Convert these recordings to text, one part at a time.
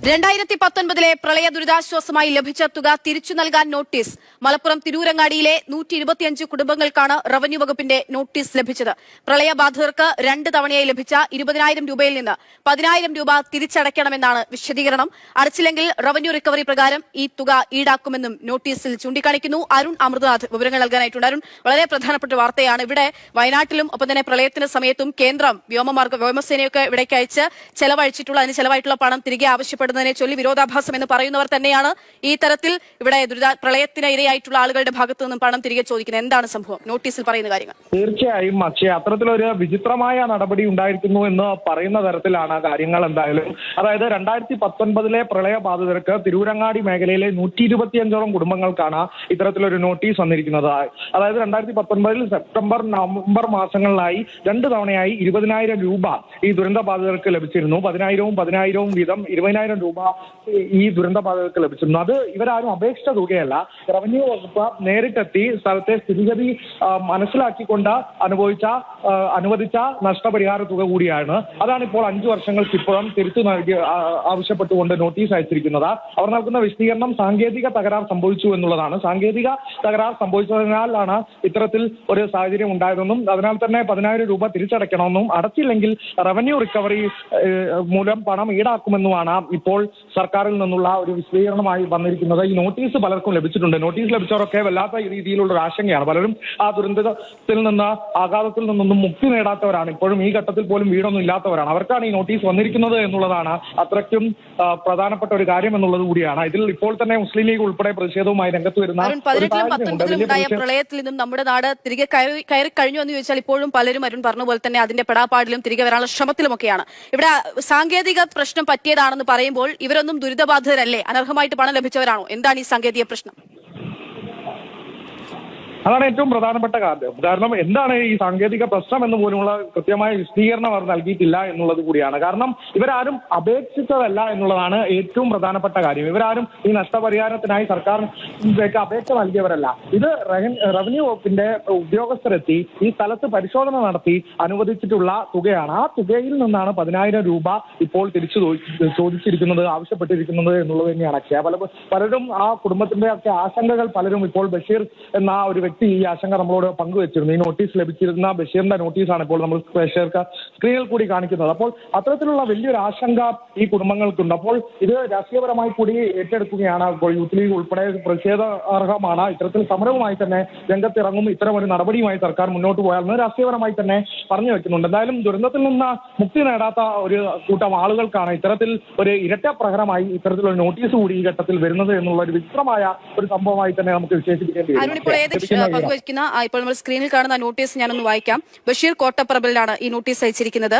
2019 പ്രളയ ദുരിതാശ്വാസമായി ലഭിച്ച തുക തിരിച്ചു നൽകാൻ നോട്ടീസ്. മലപ്പുറം തിരൂരങ്ങാടിയിലെ 125 കുടുംബങ്ങൾക്കാണ് റവന്യൂ വകുപ്പിന്റെ നോട്ടീസ് ലഭിച്ചത്. പ്രളയബാധിതർക്ക് 2 തവണയായി ലഭിച്ച 20,000 രൂപയിൽ നിന്ന് 10,000 രൂപ തിരിച്ചടയ്ക്കണമെന്നാണ് വിശദീകരണം. അടച്ചില്ലെങ്കിൽ റവന്യൂ റിക്കവറി പ്രകാരം ഈ തുക ഈടാക്കുമെന്നും നോട്ടീസിൽ ചൂണ്ടിക്കാണിക്കുന്നു. അരുൺ അമൃതനാഥ് വിവരങ്ങൾ നൽകാനായിട്ടുണ്ട്. അരുൺ, വളരെ പ്രധാനപ്പെട്ട വാർത്തയാണ്. ഇവിടെ വയനാട്ടിലും ഒപ്പം തന്നെ പ്രളയത്തിന് സമയത്തും കേന്ദ്രം വ്യോമസേനയൊക്കെ ഇവിടേക്ക് അയച്ച് അതിന് ചെലവായിട്ടുള്ള പണം തിരികെ ആവശ്യപ്പെടുന്നതിനെ ചൊല്ലി വിരോധാഭാസം എന്ന് പറയുന്നവർ തന്നെയാണ് ഈ തരത്തിൽ ഇവിടെ പ്രളയത്തിന് ഇരയായിട്ടുള്ള ആളുകളുടെ ഭാഗത്തു നിന്നും പണം തിരികെ ചോദിക്കുന്നത്. എന്താണ് സംഭവം? നോട്ടീസിൽ പറയുന്ന കാര്യങ്ങൾ. തീർച്ചയായും അക്ഷയ, അത്തരത്തിലൊരു വിചിത്രമായ നടപടി ഉണ്ടായിരിക്കുന്നു എന്ന് പറയുന്ന തരത്തിലാണ് കാര്യങ്ങൾ. എന്തായാലും അതായത് 2019 പ്രളയബാധിതർക്ക് തിരൂരങ്ങാടി മേഖലയിലെ 125ഓളം കുടുംബങ്ങൾക്കാണ് ഇത്തരത്തിലൊരു നോട്ടീസ് വന്നിരിക്കുന്നത്. അതായത് 2019 സെപ്റ്റംബർ നവംബർ മാസങ്ങളിലായി 2 തവണയായി 20,000 രൂപ ഈ ദുരന്ത ബാധിതർക്ക് ലഭിച്ചിരുന്നു. 10,000 വീതം 20,000 രൂപ ഈ ദുരന്ത ബാധിതർക്ക് ലഭിച്ചിരുന്നു. അത് ഇവരാരും അപേക്ഷിച്ച തുകയല്ല. റവന്യൂ വകുപ്പ് നേരിട്ടെത്തി സ്ഥലത്തെ സ്ഥിതിഗതി മനസ്സിലാക്കിക്കൊണ്ട് അനുവദിച്ച നഷ്ടപരിഹാര തുക കൂടിയാണ്. അതാണ് ഇപ്പോൾ 5 വർഷങ്ങൾക്കിപ്പുറം തിരിച്ചു നൽകി ആവശ്യപ്പെട്ടുകൊണ്ട് നോട്ടീസ് അയച്ചിരിക്കുന്നത്. അവർ നൽകുന്ന വിശദീകരണം സാങ്കേതിക തകരാർ സംഭവിച്ചു എന്നുള്ളതാണ്. സാങ്കേതിക തകരാർ സംഭവിച്ചതിനാലാണ് ഇത്തരത്തിൽ ഒരു സാഹചര്യം ഉണ്ടായതെന്നും അതിനാൽ തന്നെ 10,000 രൂപ തിരിച്ചടയ്ക്കണമെന്നും അടച്ചില്ലെങ്കിൽ റവന്യൂ റിക്കവറി മൂലം പണം ഈടാക്കുമെന്നുമാണ് ഇപ്പോൾ സർക്കാരിൽ നിന്നുള്ള ഒരു വിശദീകരണമായി വന്നിരിക്കുന്നത്. ഈ നോട്ടീസ് പലർക്കും ലഭിച്ചിട്ടുണ്ട്. നോട്ടീസ് ലഭിച്ചവരൊക്കെ വല്ലാത്ത രീതിയിലുള്ള ഒരു ആശങ്കയാണ്. പലരും ആ ദുരന്തത്തിൽ നിന്ന് ആഘാതത്തിൽ നിന്നൊന്നും മുക്തി നേടാത്തവരാണ്. ഇപ്പോഴും ഈ ഘട്ടത്തിൽ പോലും വീടൊന്നും ഇല്ലാത്തവരാണ്. അവർക്കാണ് ഈ നോട്ടീസ് വന്നിരിക്കുന്നത് എന്നുള്ളതാണ് അത്രയ്ക്കും പ്രധാനപ്പെട്ട ഒരു കാര്യം എന്നുള്ളത് കൂടിയാണ്. ഇതിൽ ഇപ്പോൾ തന്നെ മുസ്ലിം ലീഗ് ഉൾപ്പെടെ പ്രതിഷേധവുമായി രംഗത്ത് വരുന്ന പ്രളയത്തിൽ നിന്നും നമ്മുടെ നാട് തിരികെ കയറി കഴിഞ്ഞു എന്ന് ചോദിച്ചാൽ ഇപ്പോഴും പലരും അരുൺ പറഞ്ഞ പോലെ തന്നെ അതിന്റെ പെടാപ്പാടിലും തിരികെ വരാനുള്ള ശ്രമത്തിലുമൊക്കെയാണ്. ഇവിടെ സാങ്കേതിക പ്രശ്നം പറ്റിയതാണെന്ന് പറയുമ്പോൾ ഇവരൊന്നും ദുരിതബാധിതരല്ലേ? അനർഹമായിട്ട് പണം ലഭിച്ചവരാണോ? എന്താണ് ഈ സാങ്കേതിക പ്രശ്നം? അതാണ് ഏറ്റവും പ്രധാനപ്പെട്ട കാര്യം. കാരണം എന്താണ് ഈ സാങ്കേതിക പ്രശ്നം എന്ന് പോലുമുള്ള കൃത്യമായ വിശദീകരണം അവർ നൽകിയിട്ടില്ല എന്നുള്ളത് കൂടിയാണ്. കാരണം ഇവരാരും അപേക്ഷിച്ചതല്ല എന്നുള്ളതാണ് ഏറ്റവും പ്രധാനപ്പെട്ട കാര്യം. ഇവരാരും ഈ നഷ്ടപരിഹാരത്തിനായി സർക്കാരിലേക്ക് അപേക്ഷ നൽകിയവരല്ല. ഇത് റവന്യൂ വകുപ്പിന്റെ ഉദ്യോഗസ്ഥരെത്തി ഈ സ്ഥലത്ത് പരിശോധന നടത്തി അനുവദിച്ചിട്ടുള്ള തുകയാണ്. ആ തുകയിൽ നിന്നാണ് 10,000 രൂപ ഇപ്പോൾ തിരിച്ചു ചോദിച്ചിരിക്കുന്നത്, ആവശ്യപ്പെട്ടിരിക്കുന്നത് എന്നുള്ളത് തന്നെയാണ്. പലരും ആ കുടുംബത്തിന്റെ ഒക്കെ ആശങ്കകൾ പലരും ഇപ്പോൾ ബഷീർ എന്ന ഒരു വ്യക്തി ഈ ആശങ്ക നമ്മളോട് പങ്കുവച്ചിരുന്നു. ഈ നോട്ടീസ് ലഭിച്ചിരുന്ന ബഷീറിന്റെ നോട്ടീസാണ് ഇപ്പോൾ നമ്മൾ പ്രേക്ഷകർക്ക് സ്ക്രീനിൽ കൂടി കാണിക്കുന്നത്. അപ്പോൾ അത്തരത്തിലുള്ള വലിയൊരു ആശങ്ക ഈ കുടുംബങ്ങൾക്കുണ്ട്. അപ്പോൾ ഇത് രാഷ്ട്രീയപരമായി കൂടി ഏറ്റെടുക്കുകയാണ്. ഇപ്പോൾ യൂത്ത് ലീഗ് ഉൾപ്പെടെ പ്രതിഷേധാർഹമാണ്. ഇത്തരത്തിൽ സമരവുമായി തന്നെ രംഗത്തിറങ്ങും. ഇത്തരം ഒരു നടപടിയുമായി സർക്കാർ മുന്നോട്ട് പോയാൽ രാഷ്ട്രീയപരമായി തന്നെ പറഞ്ഞു വെക്കുന്നുണ്ട്. എന്തായാലും ദുരന്തത്തിൽ നിന്ന് മുക്തി നേടാത്ത ഒരു കൂട്ടം ആളുകൾക്കാണ് ഇത്തരത്തിൽ ഒരു ഇരട്ട പ്രഹരമായി ഇത്തരത്തിലൊരു നോട്ടീസ് കൂടി ഈ ഘട്ടത്തിൽ വരുന്നത് എന്നുള്ള ഒരു വിചിത്രമായ ഒരു സംഭവമായി തന്നെ നമുക്ക് വിശേഷിപ്പിക്കേണ്ടി വരും. പങ്കുവയ്ക്കുന്ന ഇപ്പോൾ നമ്മൾ സ്ക്രീനിൽ കാണുന്ന നോട്ടീസ് ഞാനൊന്ന് വായിക്കാം. ബഷീർ കോട്ടപ്പറമ്പിലാണ് ഈ നോട്ടീസ് അയച്ചിരിക്കുന്നത്.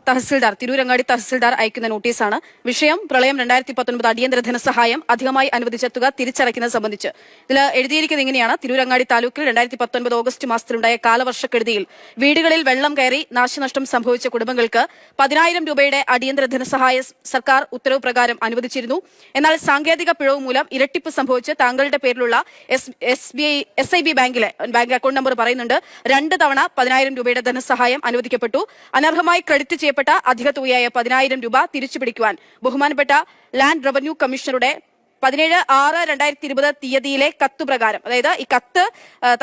തഹസിൽദാർ, തിരൂരങ്ങാടി തഹസിൽദാർ അയക്കുന്ന നോട്ടീസാണ്. വിഷയം പ്രളയം 2019 അടിയന്തര ധനസഹായം അധികമായി അനുവദിച്ച തുക തിരിച്ചടയ്ക്കുന്നത് സംബന്ധിച്ച്. ഇതിൽ എഴുതിയിരിക്കുന്നത് ഇങ്ങനെയാണ്: തിരൂരങ്ങാടി താലൂക്കിൽ 2019 ഓഗസ്റ്റ് മാസത്തിലുണ്ടായ കാലവർഷക്കെടുതിയിൽ വീടുകളിൽ വെള്ളം കയറി നാശനഷ്ടം സംഭവിച്ച കുടുംബങ്ങൾക്ക് 10,000 രൂപയുടെ അടിയന്തര ധനസഹായം സർക്കാർ ഉത്തരവ് പ്രകാരം അനുവദിച്ചിരുന്നു. എന്നാൽ സാങ്കേതിക പിഴവ് മൂലം ഇരട്ടിപ്പ് സംഭവിച്ച് താങ്കളുടെ പേരിലുള്ള SIB ബാങ്ക് അക്കൗണ്ട് നമ്പർ പറയുന്നുണ്ട് 2 തവണ 10,000 രൂപയുടെ ധനസഹായം അനുവദിക്കപ്പെട്ടു. അനർഹമായി ക്രെഡിറ്റ് ചെയ്യപ്പെട്ട അധിക തുകയായ 10,000 രൂപ തിരിച്ചുപിടിക്കുവാൻ ബഹുമാനപ്പെട്ട ലാൻഡ് റവന്യൂ കമ്മീഷണറുടെ 17/6/2020 തീയതിയിലെ കത്ത് പ്രകാരം, അതായത് ഈ കത്ത്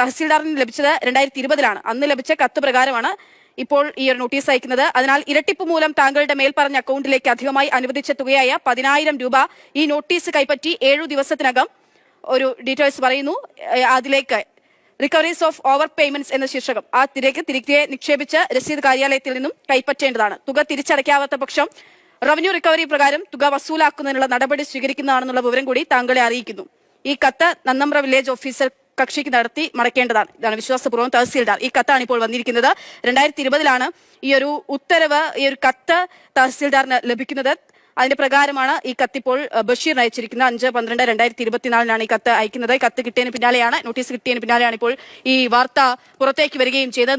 തഹസിൽദാറിന് ലഭിച്ചത് 2020 അന്ന് ലഭിച്ച കത്ത് പ്രകാരമാണ് ഇപ്പോൾ ഈ ഒരു നോട്ടീസ് അയക്കുന്നത്. അതിനാൽ ഇരട്ടിപ്പ് മൂലം താങ്കളുടെ മേൽപ്പറഞ്ഞ അക്കൗണ്ടിലേക്ക് അധികമായി അനുവദിച്ച തുകയായ 10,000 രൂപ ഈ നോട്ടീസ് കൈപ്പറ്റി 7 ദിവസത്തിനകം ഒരു ഡീറ്റെയിൽസ് പറയുന്നു. അതിലേക്ക് റിക്കവറീസ് ഓഫ് ഓവർ പേയ്മെന്റ്സ് എന്ന ശീർഷകം ആ തിരികെ നിക്ഷേപിച്ച് രസീത് കാര്യാലയത്തിൽ നിന്നും കൈപ്പറ്റേണ്ടതാണ്. തുക തിരിച്ചടയ്ക്കാത്ത പക്ഷം റവന്യൂ റിക്കവറി പ്രകാരം തുക വസൂലാക്കുന്നതിനുള്ള നടപടി സ്വീകരിക്കുന്നതാണെന്നുള്ള വിവരം കൂടി താങ്കളെ അറിയിക്കുന്നു. ഈ കത്ത് നന്നമ്പ്ര വില്ലേജ് ഓഫീസർ കക്ഷിക്ക് നടത്തി മടക്കേണ്ടതാണ്. ഇതാണ് വിശ്വാസപൂർവ്വം തഹസീൽദാർ. ഈ കത്താണ് ഇപ്പോൾ വന്നിരിക്കുന്നത്. 2020 ഈ ഒരു ഉത്തരവ്, ഈ ഒരു കത്ത് തഹസീൽദാറിന് ലഭിക്കുന്നത്. അതിന്റെ പ്രകാരമാണ് ഈ കത്തിപ്പോൾ ബഷീർ അയച്ചിരിക്കുന്നത്. 5/12/2024 ഈ കത്ത് അയക്കുന്നത്. കത്ത് കിട്ടിയതിന് പിന്നാലെയാണ്, നോട്ടീസ് കിട്ടിയതിന് പിന്നാലെയാണ് ഇപ്പോൾ ഈ വാർത്ത പുറത്തേക്ക് വരികയും ചെയ്തത്.